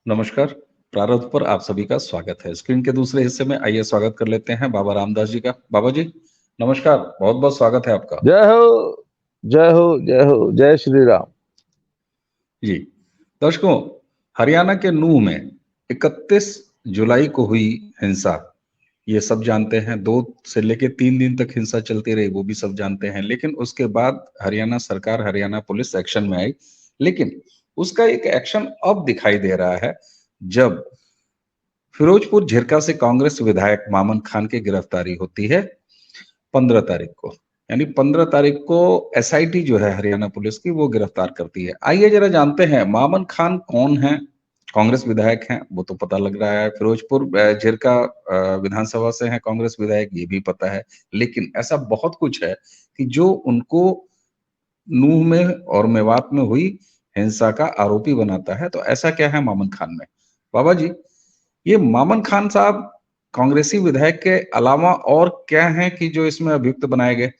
नमस्कार। प्रारंभ पर आप सभी का स्वागत है। स्क्रीन के दूसरे हिस्से में आइए स्वागत कर लेते हैं बाबा रामदास जी का। बाबा जी, नमस्कार, बहुत-बहुत स्वागत है आपका। जय हो, जय हो, जय हो, जय श्री राम। जी, दर्शकों, हरियाणा के नूंह में 31 जुलाई को हुई हिंसा, ये सब जानते हैं। 2 से लेके 3 दिन तक हिंसा चलती रही, वो भी सब जानते हैं। लेकिन उसके बाद हरियाणा सरकार, हरियाणा पुलिस एक्शन में आई। लेकिन उसका एक एक्शन अब दिखाई दे रहा है, जब फिरोजपुर झिरका से कांग्रेस विधायक मामन खान की गिरफ्तारी होती है 15 तारीख को। यानी 15 तारीख को एसआईटी जो है हरियाणा पुलिस की, वो गिरफ्तार करती है। आइए जरा जानते हैं मामन खान कौन है। कांग्रेस विधायक हैं, वो तो पता लग रहा है। फिरोजपुर झिरका विधानसभा से हैं कांग्रेस विधायक, ये भी पता है। लेकिन ऐसा बहुत कुछ है कि जो उनको नूंह में और मेवात में हुई हिंसा का आरोपी बनाता है। तो ऐसा क्या है मामन खान में? बाबा जी, ये मामन खान साहब कांग्रेसी विधायक के अलावा और क्या हैं कि जो इसमें अभियुक्त बनाए गए?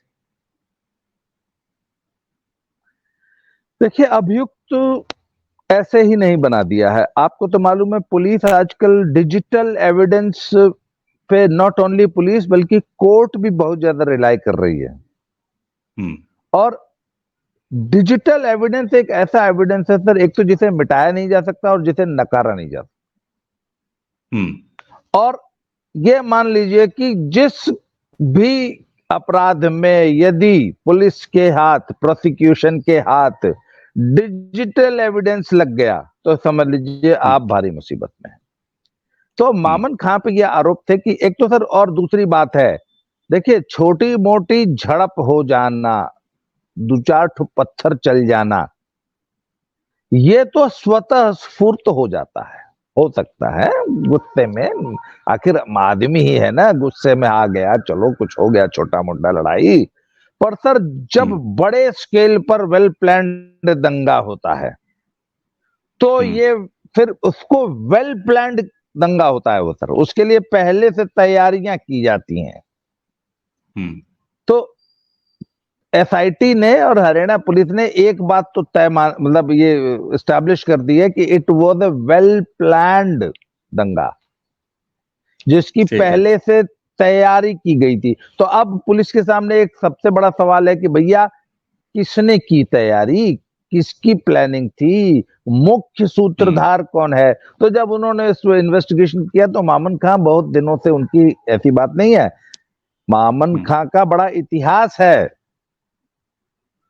देखिए, अभियुक्त ऐसे ही नहीं बना दिया है। आपको तो मालूम है, पुलिस आजकल डिजिटल एविडेंस पे नॉट ओनली पुलिस बल्कि कोर्ट भी बहुत ज्यादा रिलाई कर रही है। हम्म। और डिजिटल एविडेंस एक ऐसा एविडेंस है सर, एक तो जिसे मिटाया नहीं जा सकता और जिसे नकारा नहीं जा हम्म। सकता। और ये मान लीजिए कि जिस भी अपराध में यदि पुलिस के हाथ, प्रोसिक्यूशन के हाथ डिजिटल एविडेंस लग गया तो समझ लीजिए आप भारी मुसीबत में हैं। तो मामन खां पे यह आरोप थे कि एक तो सर, और दूसरी बात है, देखिए, छोटी मोटी झड़प हो जाना, 2-4 ठो पत्थर चल जाना, ये तो स्वतः स्फूर्त हो जाता है। हो सकता है गुस्से में, आखिर आदमी ही है ना, गुस्से में आ गया, चलो कुछ हो गया, छोटा मोटा लड़ाई। पर सर, जब बड़े स्केल पर वेल प्लान्ड दंगा होता है तो ये फिर उसको वेल प्लान्ड दंगा होता है वो सर, उसके लिए पहले से तैयारियां की जाती हैं। तो एसआईटी ने और हरियाणा पुलिस ने एक बात तो तय मतलब ये एस्टैब्लिश कर दी है कि it was a well planned दंगा, जिसकी पहले से तैयारी की गई थी। तो अब पुलिस के सामने एक सबसे बड़ा सवाल है कि भैया, किसने की तैयारी, किसकी प्लानिंग थी, मुख्य सूत्रधार कौन है? तो जब उन्होंने इस इन्वेस्टिगेशन किया तो मामन खां, बहुत दिनों से उनकी ऐसी बात नहीं है, मामन खां का बड़ा इतिहास है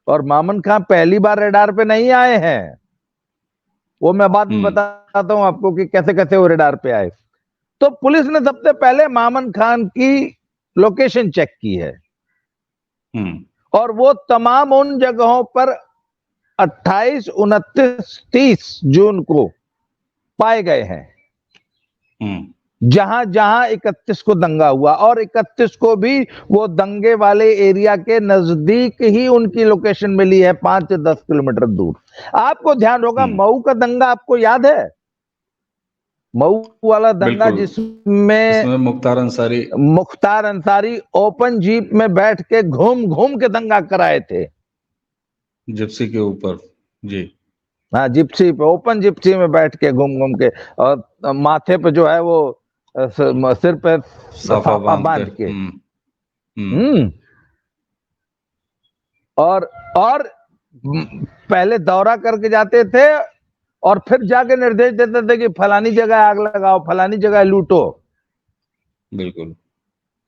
और मामन खां पहली बार रडार पे नहीं आए हैं। वो मैं बाद में बताता हूं आपको कि कैसे कैसे वो रडार पे आए। तो पुलिस ने सबसे पहले मामन खान की लोकेशन चेक की है और वो तमाम उन जगहों पर 28, 29, 30 जून को पाए गए हैं जहां जहां 31 को दंगा हुआ, और 31 को भी वो दंगे वाले एरिया के नजदीक ही उनकी लोकेशन मिली है, 5 से 10 किलोमीटर दूर। आपको ध्यान होगा, मऊ का दंगा आपको याद है? मऊ वाला दंगा जिसमें मुख्तार अंसारी ओपन जीप में बैठ के घूम घूम के दंगा कराए थे, जिप्सी के ऊपर। जी हाँ, जिप्सी पे, ओपन जिप्सी में बैठ के घूम घूम के, और माथे पे जो है वो सिर पे साफा बांध के। और पहले दौरा करके जाते थे और फिर जाके निर्देश देते थे कि फलानी जगह आग लगाओ, फलानी जगह लूटो। बिल्कुल।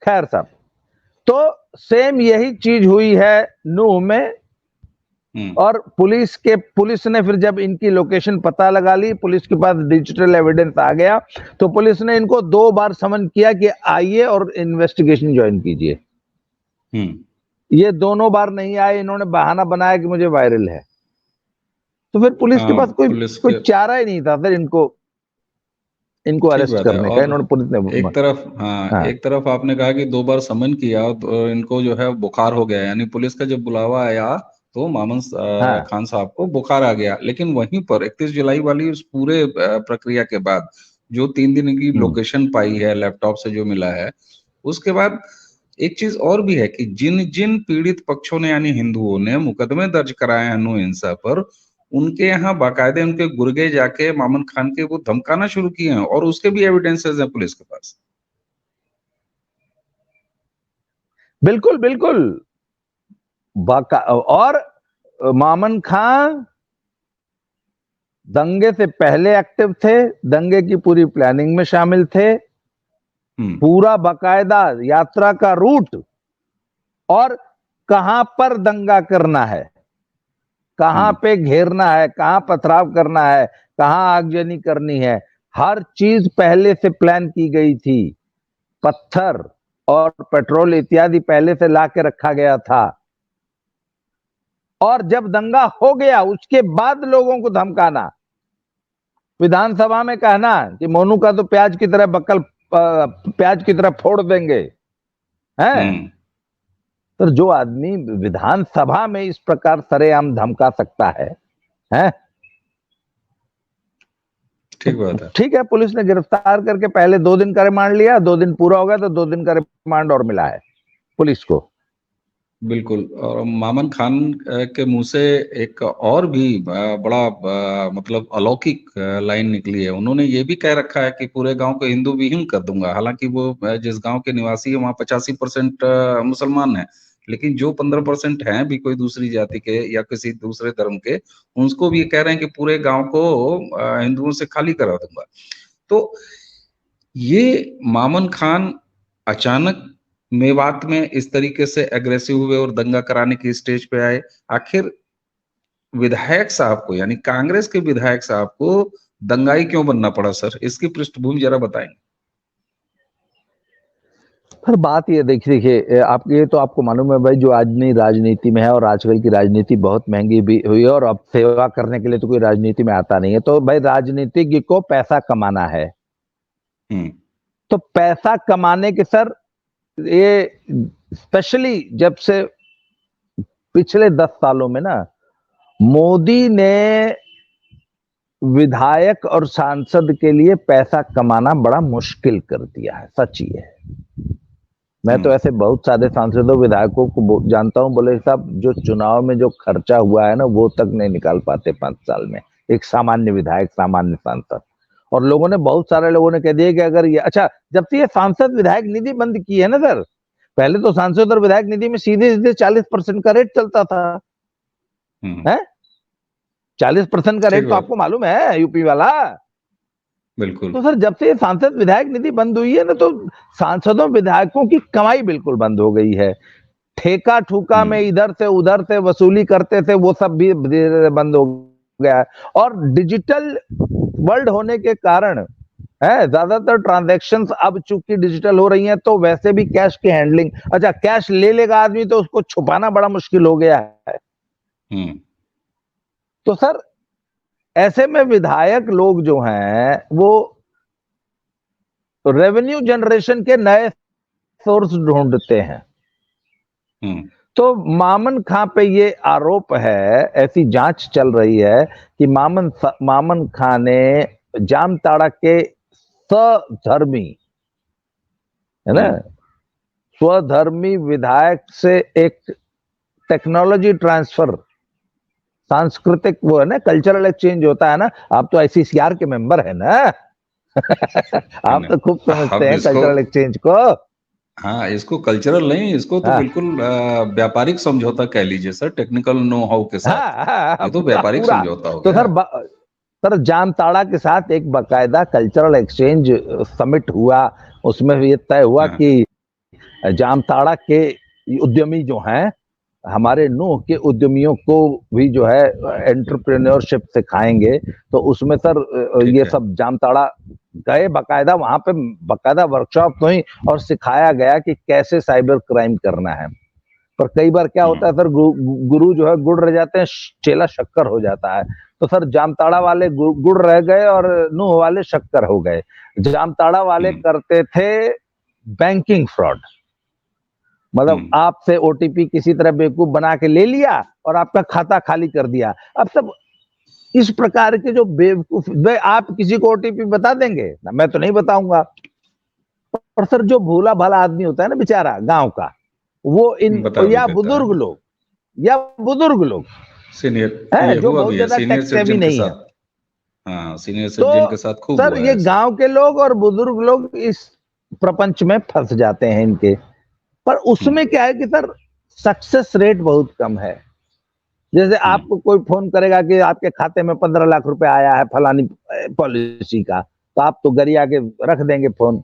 खैर साहब, तो सेम यही चीज हुई है नूंह में। और पुलिस ने फिर जब इनकी लोकेशन पता लगा ली, पुलिस के पास डिजिटल एविडेंस आ गया, तो पुलिस ने इनको 2 बार समन किया कि आइए और इन्वेस्टिगेशन ज्वाइन कीजिए। ये दोनों बार नहीं आए, इन्होंने बहाना बनाया कि मुझे वायरल है। तो फिर पुलिस के पास कोई चारा ही नहीं था फिर इनको अरेस्ट करने का। इन्होंने, पुलिस ने एक तरफ एक तरफ आपने कहा कि 2 बार समन किया तो इनको जो है बुखार हो गया, यानी पुलिस का जब बुलावा आया तो मामन खान साहब को बुखार आ गया। लेकिन वहीं पर 31 जुलाई वाली उस पूरे प्रक्रिया के बाद जो 3 दिन की लोकेशन पाई है, लैपटॉप से जो मिला है, उसके बाद एक चीज और भी है कि जिन जिन पीड़ित पक्षों ने यानी हिंदुओं ने मुकदमे दर्ज कराए हैं नूंह हिंसा पर, उनके यहाँ बाकायदे उनके गुर्गे जाके मामन खान के वो धमकाना शुरू किए हैं और उसके भी एविडेंसेस हैं पुलिस के पास। बिल्कुल बिल्कुल। और मामन खान दंगे से पहले एक्टिव थे, दंगे की पूरी प्लानिंग में शामिल थे, पूरा बाकायदा यात्रा का रूट और कहां पर दंगा करना है, कहां पे घेरना है, कहां पथराव करना है, कहां आगजनी करनी है, हर चीज पहले से प्लान की गई थी। पत्थर और पेट्रोल इत्यादि पहले से ला के रखा गया था और जब दंगा हो गया उसके बाद लोगों को धमकाना, विधानसभा में कहना कि मोनू का तो प्याज की तरह बक्कल प्याज की तरह फोड़ देंगे, हैं? तो जो आदमी विधानसभा में इस प्रकार सरेआम धमका सकता है, हैं? ठीक बात है। ठीक है, पुलिस ने गिरफ्तार करके पहले 2 दिन का रिमांड लिया, 2 दिन पूरा हो गया तो 2 दिन का रिमांड और मिला है पुलिस को। बिल्कुल। और मामन खान के मुंह से एक और भी बड़ा मतलब अलौकिक लाइन निकली है। उन्होंने ये भी कह रखा है कि पूरे गांव को हिंदू विहीन कर दूंगा। हालांकि वो जिस गांव के निवासी है वहां 85% मुसलमान हैं, लेकिन जो 15% हैं भी कोई दूसरी जाति के या किसी दूसरे धर्म के, उनको भी कह रहे हैं कि पूरे गांव को हिंदुओं से खाली करा दूंगा। तो ये मामन खान अचानक मेवात में इस तरीके से एग्रेसिव हुए और दंगा कराने की स्टेज पे आए। आखिर विधायक साहब को, यानी कांग्रेस के विधायक साहब को दंगाई क्यों बनना पड़ा सर? इसकी पृष्ठभूमि जरा बताएंगे। फिर बात ये देखिए, आप ये तो आपको मालूम है भाई, जो आदमी राजनीति में है और आजकल की राजनीति बहुत महंगी भी हुई है और अब सेवा करने के लिए तो कोई राजनीति में आता नहीं है। तो भाई राजनीतिज्ञ को पैसा कमाना है, तो पैसा कमाने के सर ये स्पेशली जब से पिछले 10 सालों में ना मोदी ने विधायक और सांसद के लिए पैसा कमाना बड़ा मुश्किल कर दिया है, सच ही है। मैं तो ऐसे बहुत सारे सांसदों विधायकों को जानता हूं, बोले साहब जो चुनाव में जो खर्चा हुआ है ना वो तक नहीं निकाल पाते 5 साल में, एक सामान्य विधायक, सामान्य सांसद। और लोगों ने, बहुत सारे लोगों ने कह दिया कि अगर ये, अच्छा जब से ये सांसद विधायक निधि बंद की है ना सर, पहले तो सांसद और विधायक निधि में सीधे सीधे 40% का रेट चलता था, है 40% का रेट तो आपको मालूम है यूपी वाला। बिल्कुल। तो सर जब से सांसद विधायक निधि बंद हुई है ना तो सांसदों विधायकों की कमाई बिल्कुल बंद हो गई है। ठेका ठुका में इधर से उधर से वसूली करते थे, वो सब भी धीरे बंद हो गया है। और डिजिटल वर्ल्ड होने के कारण है, ज्यादातर ट्रांजैक्शंस अब चूंकि डिजिटल हो रही हैं तो वैसे भी कैश की हैंडलिंग, अच्छा कैश ले लेगा आदमी तो उसको छुपाना बड़ा मुश्किल हो गया है। तो सर ऐसे में विधायक लोग जो हैं वो रेवेन्यू जनरेशन के नए सोर्स ढूंढते हैं। तो मामन खां पे ये आरोप है, ऐसी जांच चल रही है कि मामन खां ने जामताड़ा के स्वधर्मी, है ना, स्वधर्मी विधायक से एक टेक्नोलॉजी ट्रांसफर, सांस्कृतिक वो है ना, कल्चरल एक्सचेंज होता है ना, आप तो ICCR के मेंबर है ना आप तो खूब समझते हैं कल्चरल एक्सचेंज को। हाँ, इसको कल्चरल नहीं, इसको तो बिल्कुल व्यापारिक समझौता कह लीजिए सर, टेक्निकल नो हाउ के साथ। ये तो व्यापारिक समझौता हो गया। तो सर जामताड़ा के साथ एक बाकायदा कल्चरल एक्सचेंज समिट हुआ, उसमें ये तय हुआ कि जामताड़ा के उद्यमी जो हैं, हमारे नूह के उद्यमियों को भी जो है एंटरप्रेन्योरशिप सिखाएंगे। तो उसमें सर ये सब जामताड़ा गए, बाकायदा वहां पे बाकायदा वर्कशॉप हुई और सिखाया गया कि कैसे साइबर क्राइम करना है। पर कई बार क्या होता है सर, गुरु जो है गुड़ रह जाते हैं, चेला शक्कर हो जाता है। तो सर जामताड़ा वाले गुड़ रह गए और नूह वाले शक्कर हो गए। जामताड़ा वाले करते थे बैंकिंग फ्रॉड, मतलब आपसे OTP किसी तरह बेवकूफ बना के ले लिया और आपका खाता खाली कर दिया। अब सब इस प्रकार के जो बेवकूफ, आप किसी को OTP बता देंगे ना, मैं तो नहीं बताऊंगा। और सर जो भोला भाला आदमी होता है ना बेचारा गांव का, वो इन या बुजुर्ग लोग सीनियर है, ये जो हुआ बहुत भी है, ज्यादा सीनियर टैक्स हेवी सिटीजन के नहीं है। साथ। हाँ, सीनियर सिटीजन के तो साथ खूब सर हुआ है ये ऐसा। गांव के लोग और बुजुर्ग लोग इस प्रपंच में फंस जाते हैं इनके, पर हम्म, उसमें क्या है कि सर सक्सेस रेट बहुत कम है। जैसे हम्म, आपको कोई फोन करेगा कि आपके खाते में 15 लाख रुपए आया है फलानी पॉलिसी का, तो आप तो गरिया के रख देंगे फोन,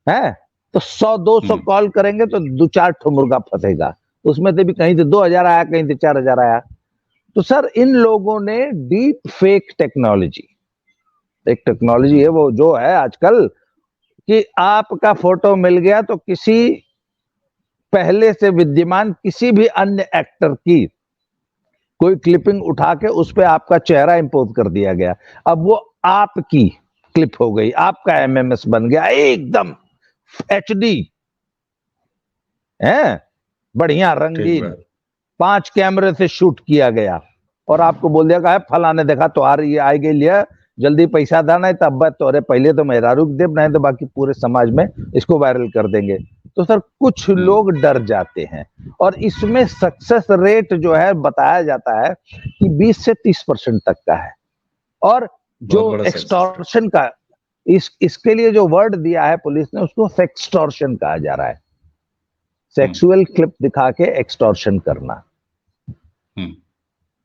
है। तो 100-200 हम्म, कॉल करेंगे तो 2-4 ठो मुर्गा फंसेगा, उसमें से भी कहीं से 2000 आया, कहीं से 4000 आया। तो सर इन लोगों ने डीप फेक टेक्नोलॉजी, एक टेक्नोलॉजी है हम्म, वो जो है आजकल, कि आपका फोटो मिल गया तो किसी पहले से विद्यमान किसी भी अन्य एक्टर की कोई क्लिपिंग उठा के उस पे आपका चेहरा इंपोज कर दिया गया। अब वो आपकी क्लिप हो गई, आपका एमएमएस बन गया एकदम एचडी, है, बढ़िया ठीक रंगीन, बात। 5 कैमरे से शूट किया गया, और आपको बोल दिया है फलाने देखा तो आ रही आई गई लिया, जल्दी पैसा था नहीं तब बात तो, अरे पहले तो मेरा रुक दे, नहीं तो बाकी पूरे समाज में इसको वायरल कर देंगे। तो सर कुछ हम्म, लोग डर जाते हैं, और इसमें सक्सेस रेट जो है बताया जाता है कि 20 से 30% तक का है। और जो बहुत बड़ा सक्सेस रेट। एक्सटॉर्शन का, इसके लिए जो वर्ड दिया है पुलिस ने, उसको सेक्सटॉर्शन कहा जा रहा है, हम्म, सेक्सुअल क्लिप दिखा के एक्सटॉर्शन करना। हम्म,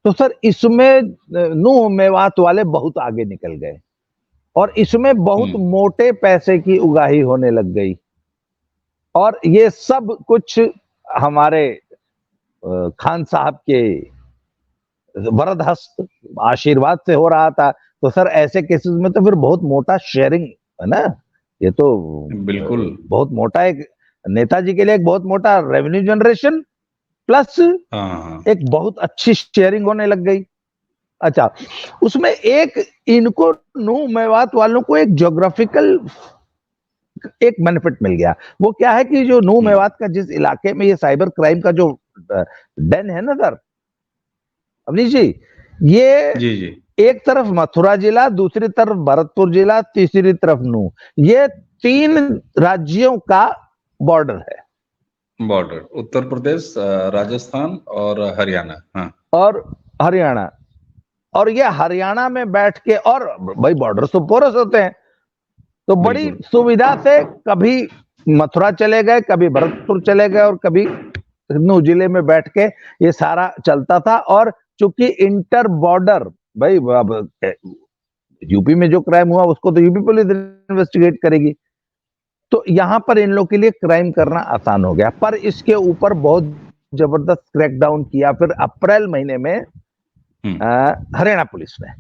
तो सर इसमें नूह मेवात वाले बहुत आगे निकल गए, और इसमें बहुत हम्म, मोटे पैसे की उगाही होने लग गई, और ये सब कुछ हमारे खान साहब के वरद हस्त आशीर्वाद से हो रहा था। तो सर ऐसे केसेस में तो फिर बहुत मोटा शेयरिंग है ना, ये तो बिल्कुल। बहुत मोटा, एक नेताजी के लिए एक बहुत मोटा रेवेन्यू जनरेशन प्लस हाँ, हाँ, एक बहुत अच्छी शेयरिंग होने लग गई। अच्छा, उसमें एक इनको नूह मेवात वालों को एक ज्योग्राफिकल एक बेनिफिट मिल गया। वो क्या है कि जो नूह हम्म, मेवात का जिस इलाके में ये साइबर क्राइम का जो डन है ना सर अवनीश जी, ये जी जी। एक तरफ मथुरा जिला, दूसरी तरफ भरतपुर जिला, तीसरी तरफ नूह, ये 3 राज्यों का बॉर्डर है, बॉर्डर उत्तर प्रदेश, राजस्थान और हरियाणा। हाँ, और हरियाणा, और ये हरियाणा में बैठ के, और भाई बॉर्डर तो पोरस होते हैं, तो बड़ी बिल्कुल। सुविधा से कभी मथुरा चले गए, कभी भरतपुर चले गए, और कभी नूह जिले में बैठ के ये सारा चलता था। और चूंकि इंटर बॉर्डर, भाई अब यूपी में जो क्राइम हुआ उसको तो यूपी पुलिस इन्वेस्टिगेट करेगी, तो यहां पर इन लोग के लिए क्राइम करना आसान हो गया। पर इसके ऊपर बहुत जबरदस्त क्रैकडाउन किया फिर अप्रैल महीने में हम्म, हरियाणा पुलिस ने,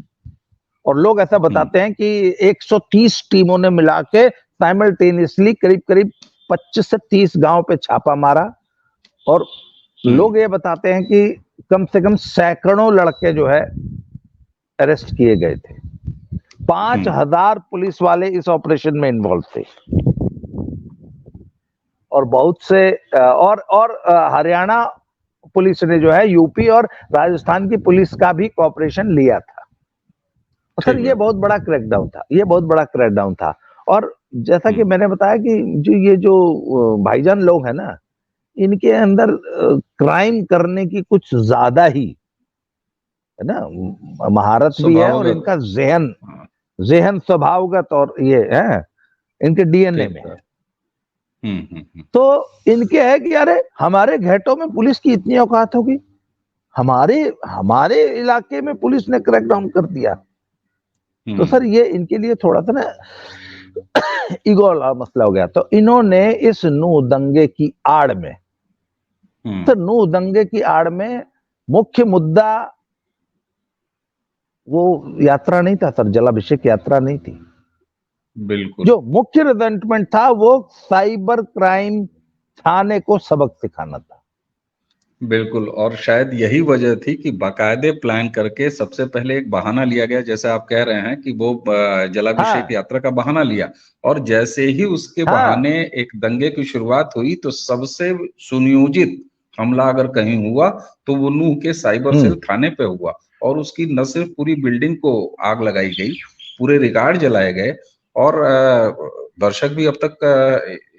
और लोग ऐसा हम्म, बताते हैं कि 130 टीमों ने मिला के साइमल्टेनियसली करीब करीब 25 से 30 गांव पे छापा मारा, और हम्म, लोग ये बताते हैं कि कम से कम सैकड़ों लड़के जो है अरेस्ट किए गए थे। हम्म, 5000 पुलिस वाले इस ऑपरेशन में इन्वॉल्व थे, और बहुत से और हरियाणा पुलिस ने जो है यूपी और राजस्थान की पुलिस का भी कॉपरेशन लिया था। सर ठीक ये बात। बहुत बड़ा क्रैकडाउन था, ये बहुत बड़ा क्रैकडाउन था। और जैसा कि हम्म, मैंने बताया कि जो ये जो भाईजान लोग हैं ना, इनके अंदर क्राइम करने की कुछ ज्यादा ही है ना महारत भी है, और स्वभावगत। इनका जहन हाँ, जहन स्वभावगत, और ये है इनके डीएनए ठीक में है। बात। हम्म, हम्म, तो इनके है कि अरे हमारे घेटों में पुलिस की इतनी औकात होगी, हमारे हमारे इलाके में पुलिस ने क्रैकडाउन कर दिया। तो सर हम्म, ये इनके लिए थोड़ा सा ना ईगो वाला मसला हो गया। तो इन्होंने इस नूह दंगे की आड़ में, तो हम्म, नूह दंगे की आड़ में मुख्य मुद्दा वो यात्रा नहीं था सर, जलाभिषेक यात्रा नहीं थी। बिल्कुल। जो मुख्य रिजेंटमेंट था वो साइबर क्राइम थाने को सबक सिखाना था। बिल्कुल, और शायद यही वजह थी कि बाकायदे प्लान करके सबसे पहले एक बहाना लिया गया, जैसे आप कह रहे हैं कि वो जलाभिषेक हाँ, यात्रा का बहाना लिया, और जैसे ही उसके हाँ, बहाने एक दंगे की शुरुआत हुई तो सबसे सुनियोजित हमला अगर कहीं हुआ तो वो नूह के साइबर सेल हम्म, थाने पे हुआ, और उसकी न सिर्फ पूरी बिल्डिंग को आग लगाई गई, पूरे रिकॉर्ड जलाए गए। और दर्शक भी अब तक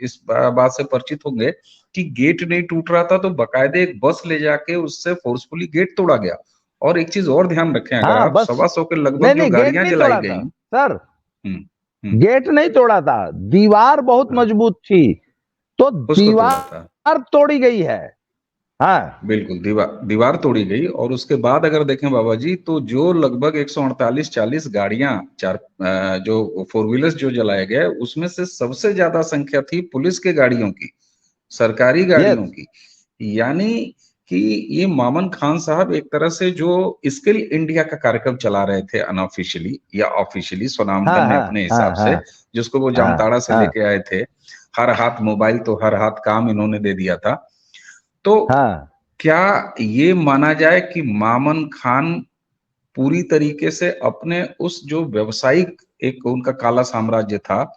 इस बात से परिचित होंगे कि गेट नहीं टूट रहा था तो बकायदे एक बस ले जाके उससे फोर्सफुली गेट तोड़ा गया, और एक चीज और ध्यान रखें, अगर हाँ आप बस, 125 के लगभग नहीं जो नहीं, गेट गाड़ियां नहीं जलाई तोड़ा गई। था सर, हम्म, गेट नहीं तोड़ा था, दीवार बहुत हाँ, मजबूत थी, तो उसको तोड़ा था। दीवार तोड़ी गई है। हाँ बिल्कुल, दीवार तोड़ी गई। और उसके बाद अगर देखें बाबा जी, तो जो लगभग 148-40 गाड़ियां, जो फोर व्हीलर्स जो जलाए गए, उसमें से सबसे ज्यादा संख्या थी पुलिस के गाड़ियों की, सरकारी गाड़ियों यस की। यानी कि ये मामन खान साहब एक तरह से जो स्किल इंडिया का कार्यक्रम चला रहे थे, अनऑफिशियली या ऑफिशियली, हाँ स्वनामधन्य हाँ अपने हाँ हिसाब से, हाँ जिसको वो हाँ जामताड़ा से हाँ लेके आए थे। हर हाथ मोबाइल तो हर हाथ काम इन्होंने दे दिया था। तो हाँ। क्या ये माना जाए कि मामन खान पूरी तरीके से अपने उस जो व्यवसायिक एक उनका काला साम्राज्य था,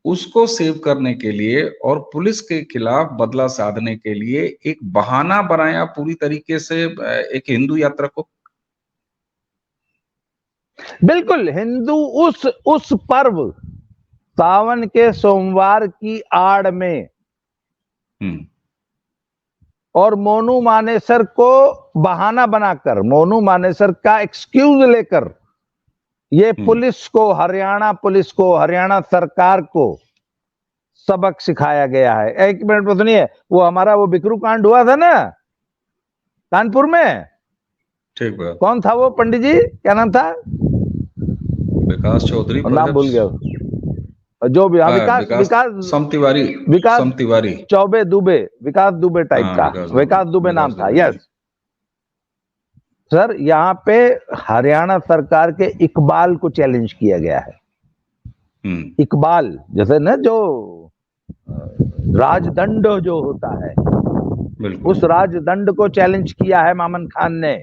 उसको सेव करने के लिए और पुलिस के खिलाफ बदला साधने के लिए एक बहाना बनाया पूरी तरीके से एक हिंदू यात्रा को? बिल्कुल, हिंदू उस पर्व सावन के सोमवार की आड़ में हम्म, और मोनू मानेसर को बहाना बनाकर, मोनू मानेसर का एक्सक्यूज लेकर, ये हम्म, पुलिस को, हरियाणा सरकार को सबक सिखाया गया है। एक मिनट में सुनिए, वो हमारा वो बिकरू कांड हुआ था ना कानपुर में, ठीक बात। कौन था वो पंडित जी, क्या नाम था, विकास चौधरी और नाम भूल परहैप्स। गया, जो भी, हाँ, विकास विकास विकास सम तिवारी। विकास सम तिवारी। चौबे दुबे, विकास दुबे टाइप हाँ, का, विकास दुबे। विकास दुबे नाम विकास था, दुबे जी। Yes sir. यहाँ पे हरियाणा सरकार के इकबाल को चैलेंज किया गया है। हम्म, इकबाल जैसे ना, जो राजदंड जो होता है, बिल्कुल। उस राजदंड को चैलेंज किया है मामन खान ने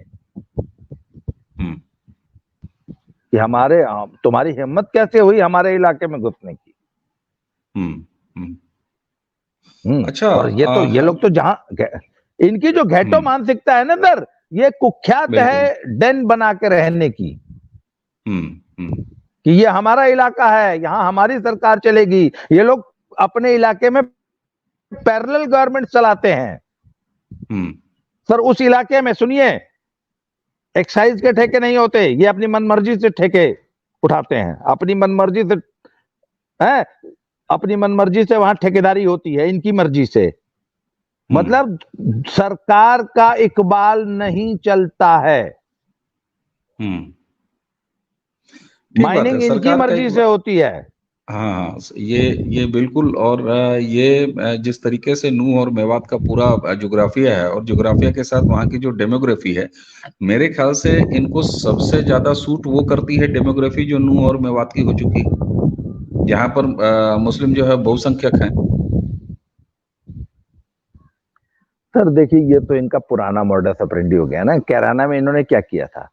हम्म, कि तुम्हारी हिम्मत कैसे हुई हमारे इलाके में घुसने की। हम्म, हम्म। अच्छा। और ये लोग तो जहां इनकी जो घेटो हम्म, मानसिकता है ना सर, ये कुख्यात बिल्कुल। है डेन बना के रहने की, हम्म, हम्म, कि ये हमारा इलाका है, यहां हमारी सरकार चलेगी। ये लोग अपने इलाके में पैरेलल गवर्नमेंट चलाते हैं हम्म, सर। उस इलाके में सुनिए, एक्साइज के ठेके नहीं होते, ये अपनी मनमर्जी से ठेके उठाते हैं, अपनी मनमर्जी से है, अपनी मनमर्जी से वहां ठेकेदारी होती है, इनकी मर्जी से। हम्म, मतलब सरकार का इकबाल नहीं चलता है, हम्म। ठीक बात है, माइनिंग इनकी सरकार का मर्जी एक। से होती है। हाँ, हाँ, ये बिल्कुल। और ये जिस तरीके से नूह और मेवात का पूरा जोग्राफिया है, और जोग्राफिया के साथ वहाँ की जो डेमोग्राफी है, मेरे ख्याल से इनको सबसे ज्यादा सूट वो करती है डेमोग्राफी जो नूह और मेवात की हो चुकी है, जहाँ पर मुस्लिम जो है बहुसंख्यक हैं। सर देखिए, ये तो इनका पुराना मॉडस ऑपरेंडी हो गया ना। कैराना में इन्होंने क्या किया था,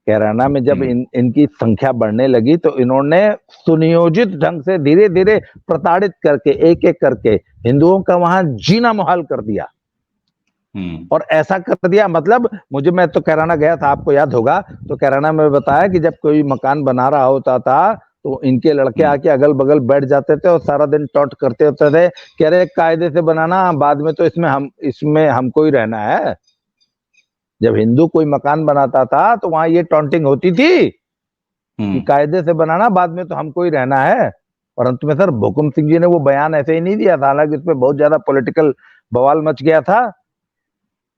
कैराना में जब हम्म, इनकी संख्या बढ़ने लगी तो इन्होंने सुनियोजित ढंग से धीरे धीरे प्रताड़ित करके, एक एक करके हिंदुओं का वहां जीना मुहाल कर दिया। हम्म, और ऐसा कर दिया, मतलब मैं तो कैराना गया था, आपको याद होगा, तो कैराना में बताया कि जब कोई मकान बना रहा होता था तो इनके लड़के हम्म, आके अगल बगल बैठ जाते थे और सारा दिन टॉन्ट करते होते थे कि अरे कायदे से बनाना, बाद में तो इसमें हमको ही रहना है। जब हिंदू कोई मकान बनाता था तो वहां ये टॉन्टिंग होती थी कि हम्म, कायदे से बनाना, बाद में तो हमको ही रहना है। और अंत में सर भुकुम सिंह जी ने वो बयान ऐसे ही नहीं दिया था, हालांकि उसमें बहुत ज्यादा पॉलिटिकल बवाल मच गया था।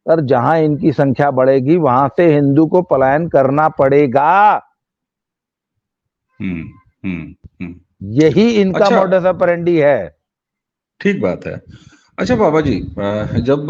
सर जहां इनकी संख्या बढ़ेगी वहां से हिंदू को पलायन करना पड़ेगा, हम्म, हम्म, यही इनका अच्छा, मॉडस ऑपरेंडी है। ठीक बात है। अच्छा बाबा जी, जब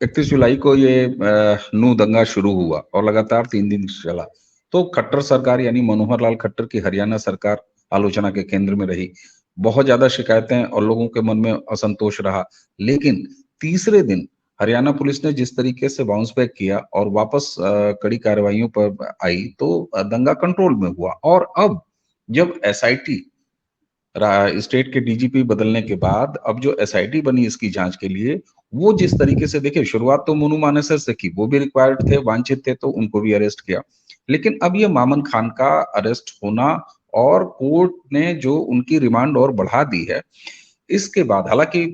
31 जुलाई को ये नू दंगा शुरू हुआ और लगातार 3 दिन चला, तो खट्टर सरकार यानी मनोहर लाल खट्टर की हरियाणा सरकार आलोचना के केंद्र में रही। बहुत ज्यादा शिकायतें और लोगों के मन में असंतोष रहा। लेकिन तीसरे दिन हरियाणा पुलिस ने जिस तरीके से बाउंस बैक किया और वापस कड़ी कार्रवाइयों पर आई, तो दंगा कंट्रोल में हुआ। और अब जब एसआईटी, स्टेट के डीजीपी बदलने के बाद अब जो एसआईटी बनी इसकी जांच के लिए, वो जिस तरीके से, देखिए, शुरुआत तो मोनू मानेसर से की, वो भी रिक्वायर्ड थे, वांछित थे, तो उनको भी अरेस्ट किया। लेकिन अब ये मामन खान का अरेस्ट होना, और कोर्ट ने जो उनकी रिमांड और बढ़ा दी है, इसके बाद, हालांकि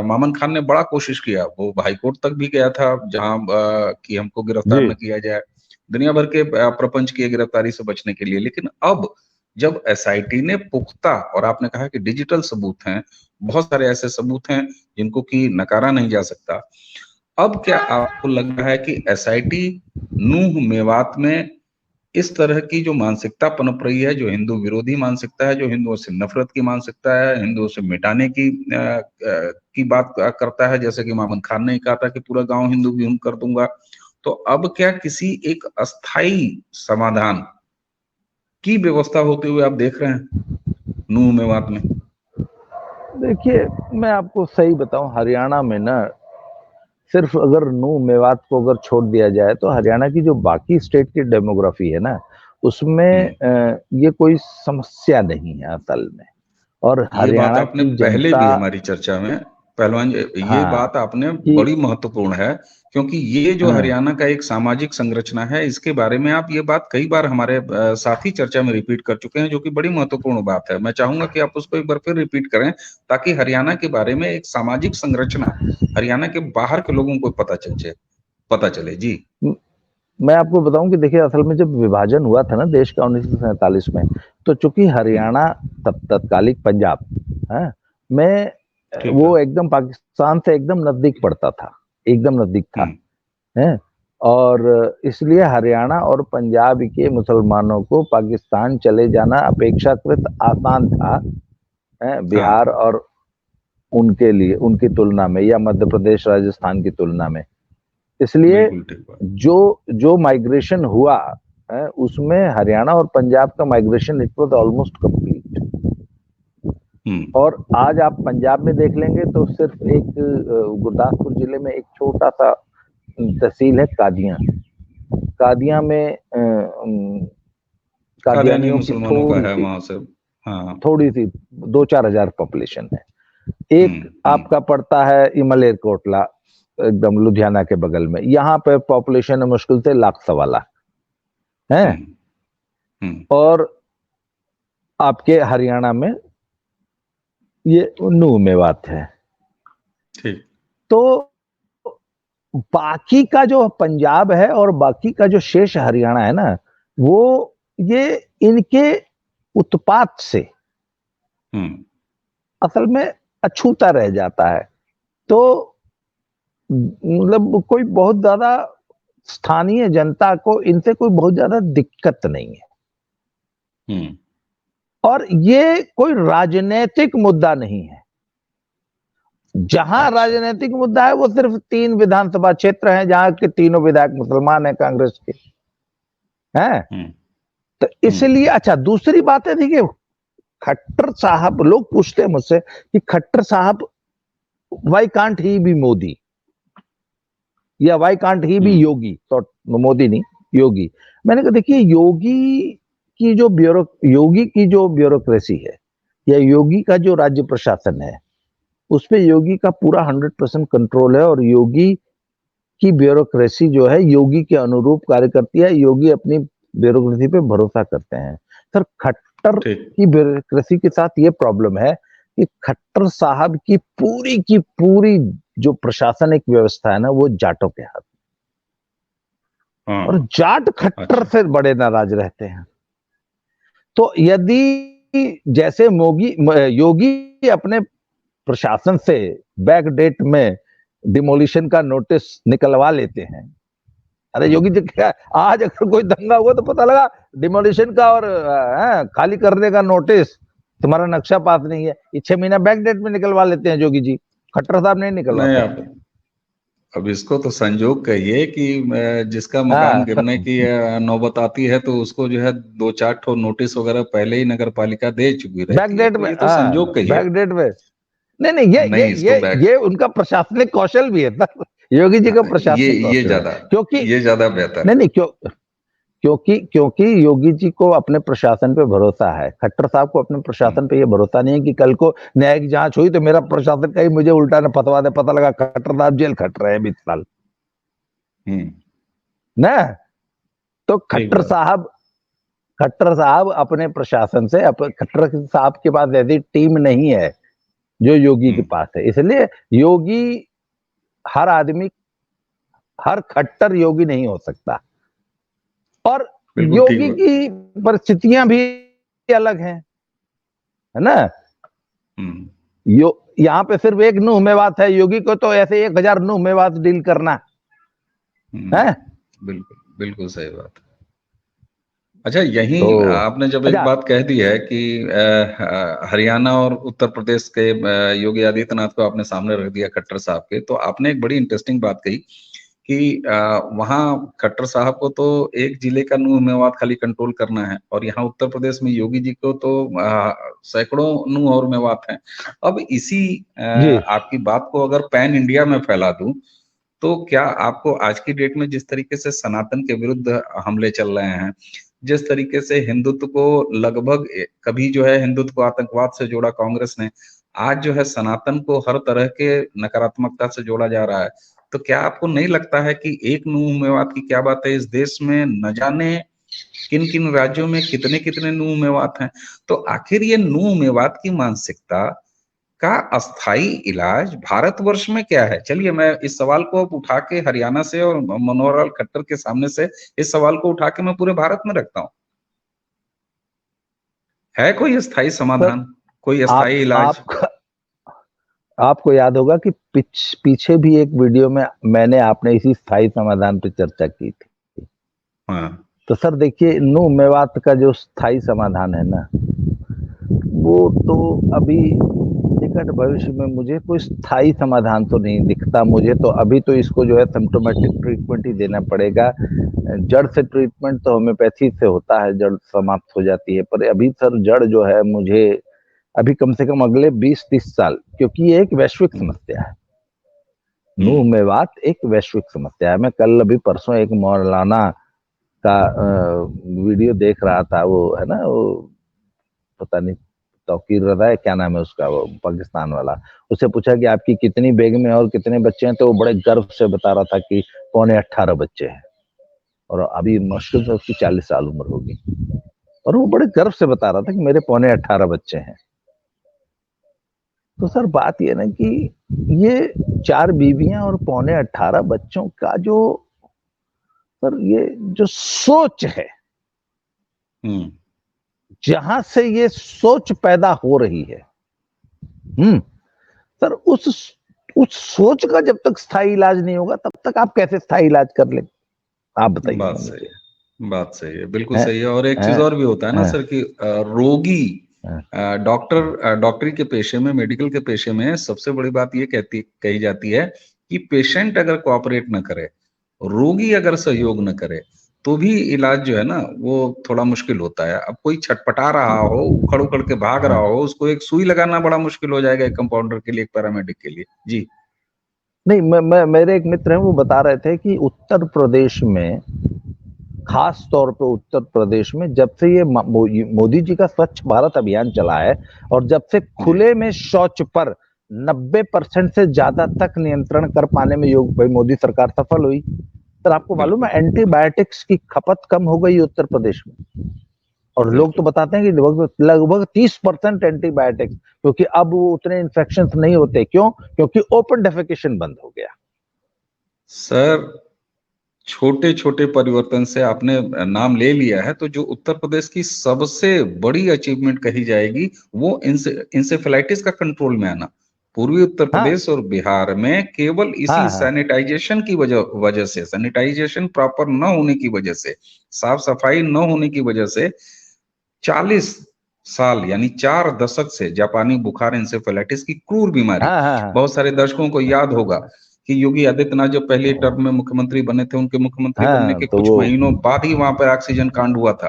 मामन खान ने बड़ा कोशिश किया, वो हाई कोर्ट तक भी गया था, जहां कि हमको गिरफ्तार जी न किया जाए। दुनिया भर के प्रपंच की गिरफ्तारी से बचने के लिए। लेकिन अब जब एसआईटी ने पुख्ता, और आपने कहा कि डिजिटल सबूत हैं, बहुत सारे ऐसे सबूत हैं जिनको कि नकारा नहीं जा सकता, अब क्या आपको लग रहा है कि एसआईटी नूह मेवात में इस तरह की जो मानसिकता पनप रही है, जो हिंदू विरोधी मानसिकता है, जो हिंदुओं से नफरत की मानसिकता है, हिंदुओं से मिटाने की बात करता है, जैसे कि मोहम्मद खान ने कहा था कि पूरा गांव हिंदू विहीन कर दूंगा, तो अब क्या किसी एक अस्थाई समाधान की व्यवस्था होते हुए आप देख रहे हैं नूह मेवात में? देखिए, मैं आपको सही बताऊं, हरियाणा में ना सिर्फ अगर नूह मेवात को अगर छोड़ दिया जाए तो हरियाणा की जो बाकी स्टेट की डेमोग्राफी है ना, उसमें ये कोई समस्या नहीं है असल में। और ये बात हरियाणा आपने की पहले जनता, भी हमारी चर्चा में, पहलवान जी, ये हाँ, बात आपने कि बड़ी महत्वपूर्ण है, क्योंकि ये जो हाँ, हरियाणा का एक सामाजिक संरचना है, इसके बारे में आप ये बात कई बार हमारे साथी चर्चा में रिपीट कर चुके हैं, जो कि बड़ी महत्वपूर्ण बात है। मैं चाहूंगा कि आप उसको एक बार फिर रिपीट करें, ताकि हरियाणा के बारे में एक सामाजिक संरचना हरियाणा के बाहर के लोगों को पता चले। जी। म- मैं आपको बताऊं कि देखिए, असल में जब विभाजन हुआ था ना देश का 1947 में, तो चूंकि हम्म। हरियाणा तत्कालिक पंजाब है में, ठीक था। वो एकदम पाकिस्तान से एकदम नजदीक पड़ता था, एकदम नजदीक था, हम्म। है। और इसलिए हरियाणा और पंजाब के मुसलमानों को पाकिस्तान चले जाना अपेक्षाकृत आसान था, है, हाँ, बिहार और उनके लिए, उनकी तुलना में, या मध्य प्रदेश राजस्थान की तुलना में। इसलिए बिल्कुल ठीक बात। जो जो माइग्रेशन हुआ है, उसमें हरियाणा और पंजाब का migration it was almost complete. Hmm. और आज आप पंजाब में देख लेंगे तो सिर्फ एक गुरदासपुर जिले में एक छोटा सा तहसील है कादियां। कादियां में कादियानी कादियानियों की मुसलमानों का थोड़ी है सी, वहां से। हाँ। थोड़ी सी 2-4 हजार पॉपुलेशन है। एक हम्म। आपका पड़ता है मलेरकोटला, एकदम लुधियाना के बगल में, यहाँ पे पॉपुलेशन है मुश्किल से 1,00,000-1,15,00,000 है। हम्म। हम्म। और आपके हरियाणा में ये नूह मेवात है। ठीक। तो बाकी का जो पंजाब है और बाकी का जो शेष हरियाणा है ना, वो ये इनके उत्पात से हम्म। असल में अछूता रह जाता है। तो मतलब कोई बहुत ज्यादा स्थानीय जनता को इनसे कोई बहुत ज्यादा दिक्कत नहीं है। हम्म। और ये कोई राजनीतिक मुद्दा नहीं है। जहां अच्छा। राजनीतिक मुद्दा है वो सिर्फ 3 विधानसभा क्षेत्र हैं जहां के तीनों विधायक मुसलमान हैं कांग्रेस के, हैं। हम्म। तो हम्म। इसलिए, अच्छा, दूसरी बात है, देखिए, खट्टर साहब, लोग पूछते हैं मुझसे कि खट्टर साहब why can't he be Modi, या why can't he be hmm. Yogi, तो मोदी नहीं, योगी। मैंने कहा देखिए, योगी की जो ब्यूरोक्रेसी है, या योगी का जो राज्य प्रशासन है, उस पे योगी का पूरा 100% कंट्रोल है। और योगी की ब्यूरोक्रेसी जो है योगी के अनुरूप कार्य करती है। योगी अपनी ब्यूरोक्रेसी पे भरोसा करते हैं। सर, खट्टर ठीक। की ब्यूरोक्रेसी के साथ ये प्रॉब्लम है कि खट्टर साहब की पूरी जो प्रशासनिक व्यवस्था है ना, वो जाटों के हाथ। और हाँ। जाट खट्टर अच्छा। से बड़े नाराज रहते हैं। तो यदि जैसे योगी अपने प्रशासन से बैक डेट में डिमोलिशन का नोटिस निकलवा लेते हैं। अरे योगी जी, क्या आज अगर कोई दंगा हुआ तो पता लगा डिमोलिशन का और खाली करने का नोटिस, तुम्हारा नक्शा पास नहीं है, ये 6 महीना बैक डेट में निकलवा लेते हैं योगी जी। खट्टर साहब नहीं नहीं, निकलवाते। आप अब इसको तो संजोग कहिए कि जिसका मकान हाँ, गिरने की नौबत आती है, तो उसको जो है 2-4 ठो नोटिस वगैरह पहले ही नगर पालिका दे चुकी बैक रहती है, डेट तो में, ये तो हाँ, संजोग कहिए। बैक डेट में। नहीं नहीं, ये ये नहीं, इसको ये बैक ये उनका प्रशासनिक कौशल भी है ना, योगी जी का ये प्रशासनिक ये कौशल है। ज्यादा क्योंकि, ये ज्यादा बेहतर नहीं है। नहीं, क्योंकि क्योंकि योगी जी को अपने प्रशासन पे भरोसा है। खट्टर साहब को अपने हम्म। प्रशासन पे ये भरोसा नहीं है कि कल को न्यायिक जांच हुई तो मेरा प्रशासन कहीं मुझे उल्टा न फंसवा दे, पता लगा खट्टर साहब जेल खट रहे हैं 20 साल, हम्म। ना। तो ठीक बात। खट्टर साहब अपने प्रशासन से, खट्टर साहब के पास ऐसी टीम नहीं है जो योगी के हम्म। पास है। इसलिए योगी, हर आदमी, हर खट्टर योगी नहीं हो सकता। और बिल्कुल ठीक योगी बात। की परिस्थितियां भी अलग हैं, है ना। यहाँ पे सिर्फ एक नूह मेवात है, योगी को तो ऐसे 1000 नूह मेवात डील करना है। बिल्कुल बिल्कुल सही बात। अच्छा, यहीं तो आपने जब एक अच्छा, बात कह दी है कि हरियाणा और उत्तर प्रदेश के योगी आदित्यनाथ को आपने सामने रख दिया खट्टर साहब के, तो आपने एक बड़ी इंटरेस्टिंग बात कही कि वहाँ खट्टर साहब को तो एक जिले का नूह मेवात खाली कंट्रोल करना है, और यहाँ उत्तर प्रदेश में योगी जी को तो सैकड़ों नूह और मेवात हैं। अब इसी जी आपकी बात को अगर पैन इंडिया में फैला दूं, तो क्या आपको आज की डेट में जिस तरीके से सनातन के विरुद्ध हमले चल रहे हैं, जिस तरीके से हिंदुत्व को लगभग कभी जो है हिंदुत्व को आतंकवाद से जोड़ा कांग्रेस ने, आज जो है सनातन को हर तरह के नकारात्मकता से जोड़ा जा रहा है, तो क्या आपको नहीं लगता है कि एक नूह मेवात की क्या बात है, इस देश में न जाने किन किन राज्यों में कितने कितने नूह मेवात हैं? तो आखिर ये नूह मेवात की मानसिकता का अस्थाई इलाज भारतवर्ष में क्या है? चलिए, मैं इस सवाल को अब उठा के हरियाणा से और मनोहर लाल खट्टर के सामने से इस सवाल को उठा के मैं पूरे भारत में रखता हूँ। है कोई अस्थाई सर, समाधान, कोई आप अस्थाई इलाज? आपको याद होगा कि पीछे भी एक वीडियो में मैंने आपने इसी स्थायी समाधान पे चर्चा की थी। हाँ, तो सर देखिए, नूह मेवात का जो स्थायी समाधान है ना, वो तो अभी निकट भविष्य में मुझे कोई स्थायी समाधान तो नहीं दिखता। मुझे तो अभी तो इसको जो है सिम्प्टोमेटिक ट्रीटमेंट ही देना पड़ेगा। जड़ से ट्रीटमेंट तो होम्योपैथी से होता है, जड़ समाप्त हो जाती है, पर अभी सर जड़ जो है मुझे अभी कम से कम अगले 20-30 साल, क्योंकि ये एक वैश्विक समस्या है। नूह मेवात एक वैश्विक समस्या है। मैं कल अभी परसों एक मौलाना का वीडियो देख रहा था, वो है ना, वो पता नहीं तौकीर रजा है क्या नाम है उसका, वो पाकिस्तान वाला। उससे पूछा कि आपकी कितनी बेगमें और कितने बच्चे हैं, तो वो बड़े गर्व से बता रहा था कि 18 बच्चे हैं, और अभी मुश्किल से उसकी 40 साल उम्र होगी, और वो बड़े गर्व से बता रहा था कि मेरे 18 बच्चे हैं। तो सर बात ये ना कि ये 4 बीवियां और 18 बच्चों का जो सर ये जो सोच है, जहां से ये सोच पैदा हो रही है, सर उस सोच का जब तक स्थायी इलाज नहीं होगा, तब तक आप कैसे स्थायी इलाज कर लेंगे? आप बताइए बात मुझे। सही है, बात सही है, बिल्कुल है, सही है। और एक है, चीज और भी होता है ना है, सर कि रोगी है, डॉक्टरी के पेशे में, मेडिकल के पेशे में सबसे बड़ी बात ये कही जाती है कि पेशेंट अगर कोऑपरेट न करे, रोगी अगर सहयोग न करे, तो भी इलाज जो है ना वो थोड़ा मुश्किल होता है। अब कोई छटपटा रहा हो, उखड़ उखड़ के भाग रहा हो, उसको एक सुई लगाना बड़ा मुश्किल हो जाएगा, एक कंपाउंडर के लिए, एक पैरामेडिक के लिए। जी नहीं, मेरे एक मित्र हैं, वो बता रहे थे कि उत्तर प्रदेश में, खास तौर पे उत्तर प्रदेश में, जब से ये मोदी जी का स्वच्छ भारत अभियान चला है, और जब से खुले में शौच पर 90% से ज्यादा तक नियंत्रण कर पाने में भाई मोदी सरकार सफल हुई। सर आपको मालूम है एंटीबायोटिक्स की खपत कम हो गई उत्तर प्रदेश में, और लोग तो बताते हैं कि लगभग 30% एंटीबायोटिक्स, क्योंकि अब वो उतने इन्फेक्शन नहीं होते। क्यों? क्योंकि ओपन डेफिकेशन बंद हो गया। सर, छोटे छोटे परिवर्तन से आपने नाम ले लिया है, तो जो उत्तर प्रदेश की सबसे बड़ी अचीवमेंट कही जाएगी वो इंसेफेलाइटिस का कंट्रोल में आना। पूर्वी उत्तर प्रदेश और बिहार में केवल इसी सैनिटाइजेशन की वजह से, सैनिटाइजेशन प्रॉपर न होने की वजह से, साफ सफाई न होने की वजह से 40 साल यानी 4 दशक से जापानी बुखार इंसेफेलाइटिस की क्रूर बीमारी, बहुत सारे दर्शकों को याद होगा कि योगी आदित्यनाथ जब पहले टर्म में मुख्यमंत्री बने थे, उनके मुख्यमंत्री बनने के तो कुछ महीनों बाद ही वहां पर ऑक्सीजन कांड हुआ था।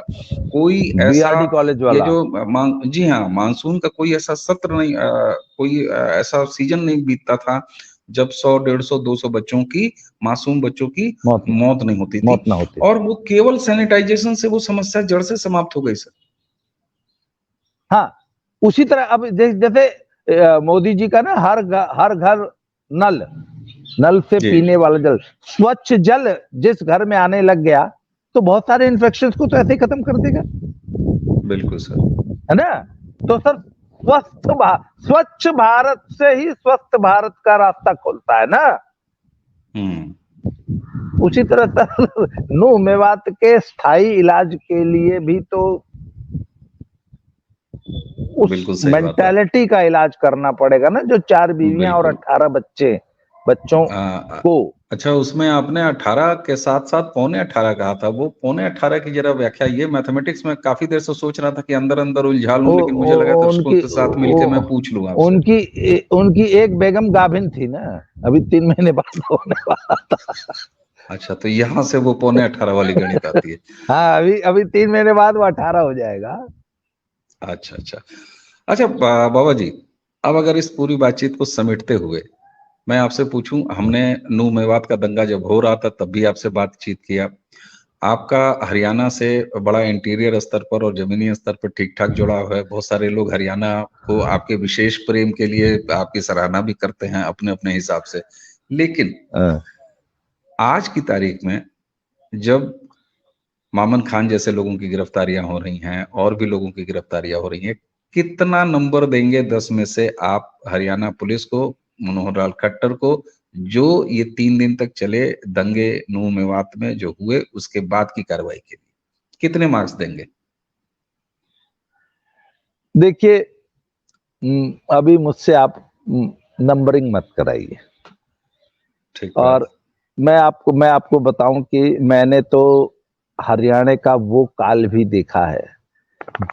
कोई ऐसा कॉलेज ये वाला, जो जी हाँ, मानसून का कोई ऐसा सत्र नहीं, कोई ऐसा सीजन नहीं बीतता था जब 100, 150, 200 बच्चों की, मासूम बच्चों की मौत नहीं होती थी, और वो केवल सैनिटाइजेशन से वो समस्या जड़ से समाप्त हो गई सर। हाँ, उसी तरह अब जैसे मोदी जी का ना हर घर नल से पीने वाला जल, स्वच्छ जल जिस घर में आने लग गया, तो बहुत सारे इन्फेक्शंस को तो ऐसे ही खत्म कर देगा। बिल्कुल सर, है ना। तो सर स्वच्छ भारत से ही स्वस्थ भारत का रास्ता खोलता है ना। उसी तरह नूह मेवात के स्थायी इलाज के लिए भी तो उस बिल्कुल सही बात है। मेंटालिटी का इलाज करना पड़ेगा ना, जो 4 बीवियां और बिल्कुल। 18 बच्चों आ, को। अच्छा, उसमें आपने 18 के साथ साथ पौने 18 कहा था, वो पौने 18 की जरा व्याख्या, ये मैथमेटिक्स में काफी देर से सोच रहा था कि अंदर अंदर उलझा लूं, लेकिन मुझे लगा दर्शकों उनकी के साथ मिलके मैं पूछ लूं आपसे। उनकी एक बेगम गाभिन थी ना, अभी 3 महीने बाद होने वाला था। अच्छा, तो यहाँ से वो पौने 18 वाली गणित आती है। हाँ, अभी 3 महीने बाद वो 18 हो जाएगा। अच्छा अच्छा। अच्छा बाबा जी, अब अगर इस पूरी बातचीत को समेटते हुए मैं आपसे पूछूं, हमने नूह मेवात का दंगा जब हो रहा था तब भी आपसे बातचीत किया। आपका हरियाणा से बड़ा इंटीरियर स्तर पर और जमीनी स्तर पर ठीक ठाक जुड़ाव है। बहुत सारे लोग हरियाणा को आपके विशेष प्रेम के लिए आपकी सराहना भी करते हैं अपने अपने हिसाब से। लेकिन हाँ। आज की तारीख में जब मामन खान जैसे लोगों की गिरफ्तारियां हो रही हैं और भी लोगों की गिरफ्तारियां हो रही हैं, कितना नंबर देंगे 10 में से आप हरियाणा पुलिस को, मनोहर लाल खट्टर को, जो ये 3 दिन तक चले दंगे नूह मेवात में जो हुए उसके बाद की कार्रवाई के लिए कितने मार्क्स देंगे? देखिए, अभी मुझसे आप नंबरिंग मत कराइए। ठीक बात। और मैं आपको बताऊं कि मैंने तो हरियाणा का वो काल भी देखा है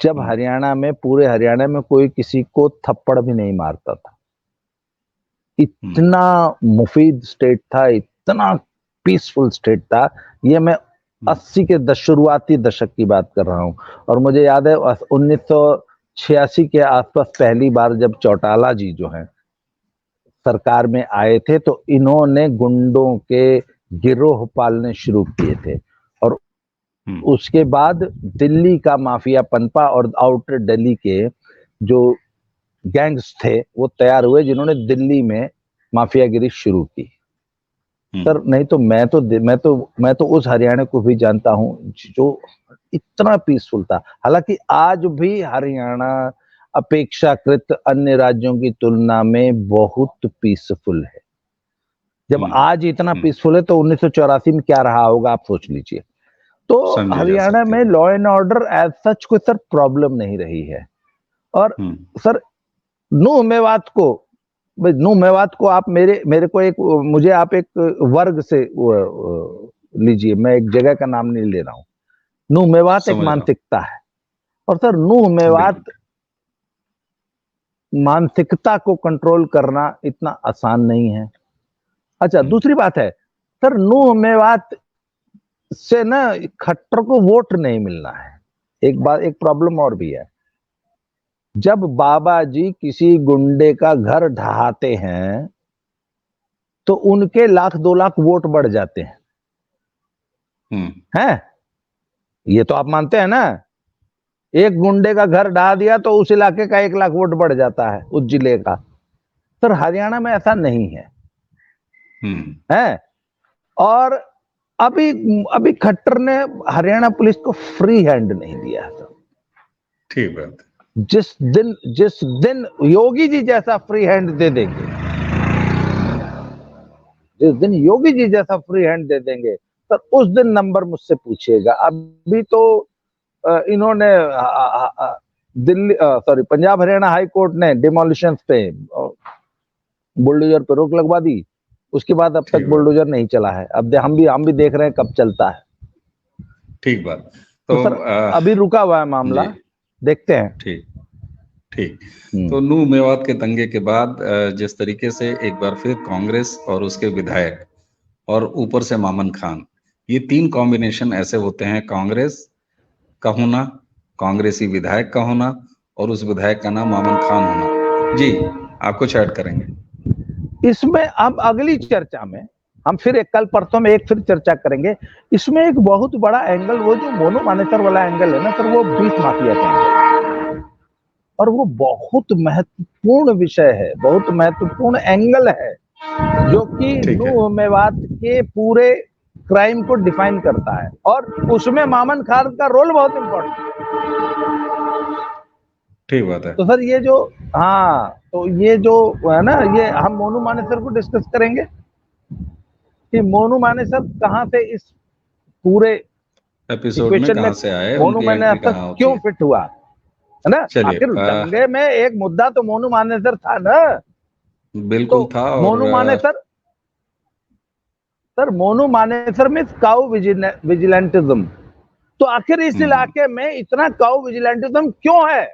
जब हरियाणा में, पूरे हरियाणा में कोई किसी को थप्पड़ भी नहीं मारता था। इतना मुफीद स्टेट था, इतना पीसफुल स्टेट था। ये मैं 80 के शुरुआती दशक की बात कर रहा हूं। और मुझे याद है 1986 के आसपास पहली बार जब चौटाला जी जो हैं सरकार में आए थे, तो इन्होंने गुंडों के गिरोह पालने शुरू किए थे। और उसके बाद दिल्ली का माफिया पनपा और आउटर दिल्ली के जो गैंग्स थे वो तैयार हुए, जिन्होंने दिल्ली में माफियागिरी शुरू की। सर, नहीं तो मैं तो उस हरियाणा को भी जानता हूं जो इतना पीसफुल था। हालांकि आज भी हरियाणा अपेक्षाकृत अन्य राज्यों की तुलना में बहुत पीसफुल है। जब आज इतना पीसफुल है तो 1984 में क्या रहा होगा, आप सोच लीजिए। तो समझी जा हरियाणा सकती में है। Law and order as such कोई सर प्रॉब्लम नहीं रही है। और सर, नूह मेवात को, नूह मेवात को आप मेरे को एक, मुझे आप एक वर्ग से लीजिए, मैं एक जगह का नाम नहीं ले रहा हूं। नूह मेवात एक समझ रहा मानसिकता है। और सर, नूह हूँ। मेवात बिल्कुल। मानसिकता को कंट्रोल करना इतना आसान नहीं है। अच्छा, दूसरी बात है सर, नूह मेवात से ना खट्टर को वोट नहीं मिलना है। एक बात, एक प्रॉब्लम और भी है। जब बाबा जी किसी गुंडे का घर ढहाते हैं तो उनके 1,00,000-2,00,000 वोट बढ़ जाते हैं। हैं? ये तो आप मानते हैं ना? एक गुंडे का घर ढहा दिया तो उस इलाके का 1,00,000 वोट बढ़ जाता है, उस जिले का। सर, हरियाणा में ऐसा नहीं है। हैं? और अभी अभी खट्टर ने हरियाणा पुलिस को फ्री हैंड नहीं दिया है सर। ठीक बात। जिस दिन योगी जी जैसा फ्री हैंड दे देंगे, जिस दिन योगी जी जैसा फ्री हैंड दे देंगे सर, उस दिन नंबर मुझसे पूछिएगा। अभी तो इन्होंने Delhi, sorry, Punjab Haryana high court ने डिमोलिशन पे, बुलडोजर पे रोक लगवा दी। उसके बाद अब तक बुलडोजर नहीं चला है। अब हम भी देख रहे हैं कब चलता है। ठीक बात। तो सर, अभी रुका हुआ है मामला, देखते हैं। ठीक ठीक। तो नूह मेवात के दंगे के बाद जिस तरीके से एक बार फिर कांग्रेस और उसके विधायक और ऊपर से मामन खान, ये 3 कॉम्बिनेशन ऐसे होते हैं, कांग्रेस का होना, कांग्रेसी विधायक का होना और उस विधायक का नाम मामन खान होना। जी, आप कुछ ऐड करेंगे? इसमें अब अगली चर्चा में हम फिर एक कल परसों में एक फिर चर्चा करेंगे। इसमें एक बहुत बड़ा एंगल, वो जो मोनू मानेसर वाला एंगल है ना सर, वो 20 माफिया का एंगल, और वो बहुत महत्वपूर्ण विषय है, बहुत महत्वपूर्ण एंगल है, जो कि नूह मेवात के पूरे क्राइम को डिफाइन करता है। और उसमें मामन खान का रोल बहुत इंपॉर्टेंट है। ठीक बात है। तो सर ये जो, हाँ, तो ये जो है ना, ये हम मोनू मानेसर को डिस्कस करेंगे कि मोनू मानेसर कहाँ से इस पूरे एपिसोड में इक्वेशन में कहां से आए, मोनू उनकी एंट्री मानेसर कहाँ होती क्यों है। फिट हुआ, है ना? चलिए आखिर दंगे में एक मुद्दा तो मोनू मानेसर था ना। तो बिल्कुल था। और मोनू मानेसर, सर मोनू मानेसर में काउ विजिलेंटिज्म, तो आखिर इस इलाके में इतना काउ विजिलेंटिज्म क्यों है?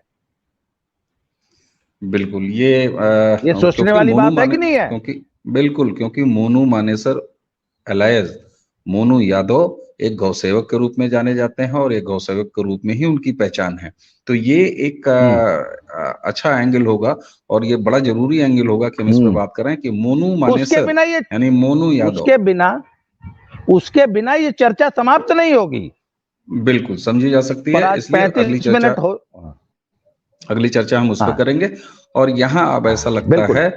बिल्कुल ये सोचने क्योंकि वाली मोनू बात है माने कि नहीं है? क्योंकि बिल्कुल, क्योंकि मोनू मानेसर अलायज मोनू यादव एक गौसेवक के रूप में जाने जाते हैं और एक गौसेवक के रूप में ही उनकी पहचान है। तो ये एक अच्छा एंगल होगा और ये बड़ा जरूरी एंगल होगा कि हम इस पे बात करें कि मोनू उसके मानेसर बिना ये यानी मोनू यादव, उसके बिना ये चर्चा समाप्त नहीं होगी। बिल्कुल समझी जा सकती पर है। आज इसलिए 35 मिनट हो, अगली चर्चा हम उस पर हाँ करेंगे। और यहाँ अब ऐसा लगता बिल्कुल। है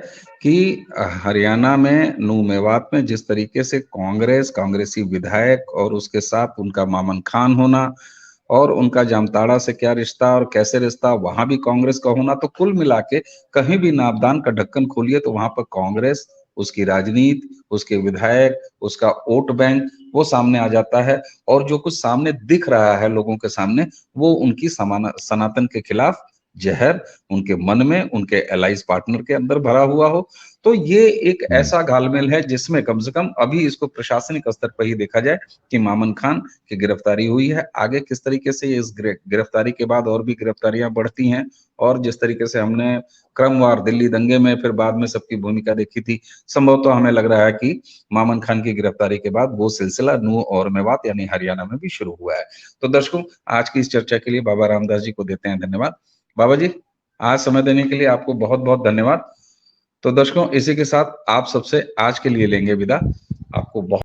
कि हरियाणा में नू मेवात में जिस तरीके से कांग्रेसी विधायक और उसके साथ उनका मामन खान होना और उनका जामताड़ा से क्या रिश्ता और कैसे रिश्ता, वहां भी कांग्रेस का होना, तो कुल मिला के कहीं भी नापदान का ढक्कन खोलिए तो वहां पर कांग्रेस, उसकी राजनीति, उसके विधायक, उसका वोट बैंक वो सामने आ जाता है। और जो कुछ सामने दिख रहा है लोगों के सामने, वो उनकी सनातन के खिलाफ जहर उनके मन में, उनके एलाइज पार्टनर के अंदर भरा हुआ हो। तो ये एक ऐसा घालमेल है जिसमें कम से कम अभी इसको प्रशासनिक स्तर पर ही देखा जाए कि मामन खान की गिरफ्तारी हुई है। आगे किस तरीके से इस गिरफ्तारी के बाद और भी गिरफ्तारियां बढ़ती हैं और जिस तरीके से हमने क्रमवार दिल्ली दंगे में फिर बाद में सबकी भूमिका देखी थी, संभवतः हमें लग रहा है कि मामन खान की गिरफ्तारी के बाद वो सिलसिला नू और मेवात यानी हरियाणा में भी शुरू हुआ है। तो दर्शकों, आज की इस चर्चा के लिए बाबा रामदास जी को देते हैं धन्यवाद। बाबा जी, आज समय देने के लिए आपको बहुत बहुत धन्यवाद। तो दर्शकों, इसी के साथ आप सबसे आज के लिए लेंगे विदा। आपको बहुत